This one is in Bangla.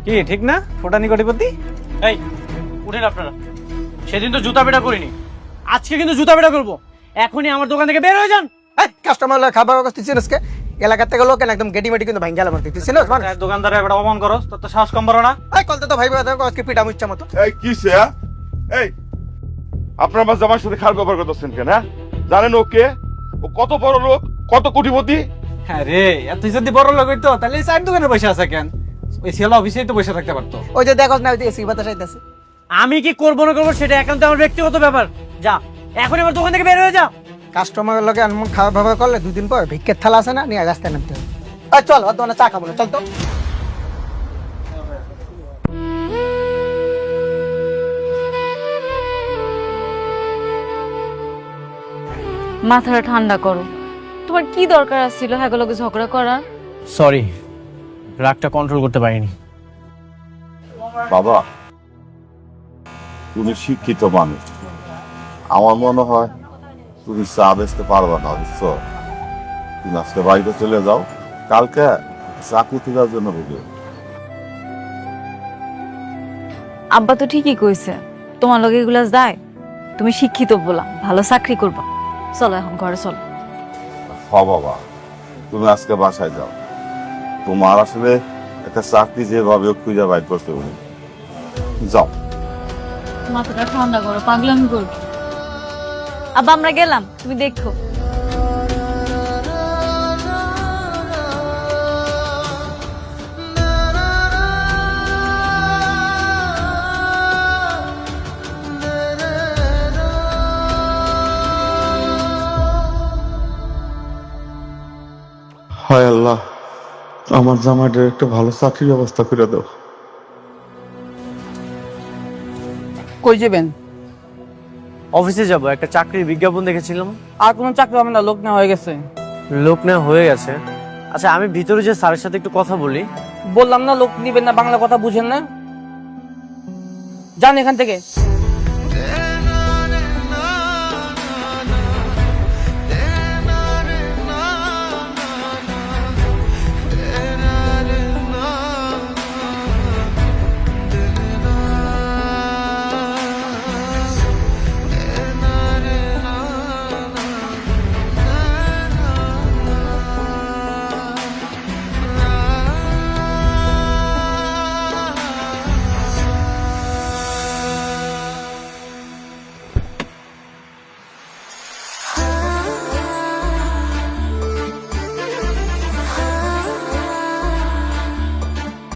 কি ঠিক না ফোটানি কোটিপতি? এই উঠেন আপনারা, সেদিন তো জুতা পেটা করিনি, আজকে কিন্তু জুতা পেটা করবো। এখনই আমার দোকান থেকে বের হয়ে যান। এই কাস্টমার খাবার কাছ থেকে চিনিস কে? এলাকা থেকে লোক একদম গেটি মেটি কিন্তু ভাঙ্গা মারতে তুই চিনিস মানে? দোকানদারের একটা অপমান করস, তোর তো সাহস কম বড় না। এই কলতে তো ভাই আজকে পিটা মুচ্ছা মতো। এই কিসে এই আপনার আমার জামার সাথে খারাপ ব্যবহার করতেছেন কেন? হ্যাঁ জানেন ওকে, ও কত বড় লোক, কত কোটিপতি। হ্যাঁ রে, তুই যদি বড় লোক হইতো তাহলে এই চায়ের দোকানে বসে আছে কেন? ওই ছেলে অফিসেই তো বসে থাকতে পারতো। ওই যে দেখোস না ওই যে এসি বাতাস আইতাছে। আমি কি করবো না করবো সেটা একান্ত আমার ব্যক্তিগত ব্যাপার। যা এখনই আমার দোকান থেকে বের হয়ে যা। কাস্টমারের লগে এমন খাওয়া ভাবা করলে দুদিন পর ভিক্ষের থালা আছে না নিয়ে রাস্তায় নামতে হবে। এই চল ওর দোকানে চা খাবো না, চল তো। মাথাটা ঠান্ডা করো। তোমার কি দরকার ছিল হ্যাগুলোকে ঝগড়া করার? সরি, রাগটা কন্ট্রোল করতে পারিনি। বাবা তুমি শিক্ষিত মানুষ, আমার মনে হয় তুমি চা বেচতে পারবে না, বুঝছো? তুমি আজকে বাড়িতে চলে যাও, কালকে চাকরি দেওয়ার জন্য বুঝো। আব্বা তো ঠিকই কইছে, তোমার লগে এগুলা যায়। তুমি শিক্ষিত বলা, ভালো চাকরি করবা। চলো এখন ঘরে চলো। হ বাবা, তুমি আজকে বাসায় যাও, তোমার আসলে একটা চাকরি যেভাবে খুঁজে বাইর করতে হবে। যাও। মাথাটা ঠান্ডা করো, পাগলামি করবো। আব্বা আমরা গেলাম, তুমি দেখো। হায় আল্লাহ, আমার জামাইটার একটা ভালো চাকরির ব্যবস্থা করে দাও। কই যাবেন? অফিসে যাব, একটা চাকরির বিজ্ঞাপন দেখেছিলাম। আর কোনো চাকরি হবে না, লোক নেওয়া হয়ে গেছে। লোক নেওয়া হয়ে গেছে? আচ্ছা আমি ভিতরে যে স্যারের সাথে একটু কথা বলি। বললাম না লোক নিবেন না, বাংলা কথা বুঝেন না? যান এখান থেকে।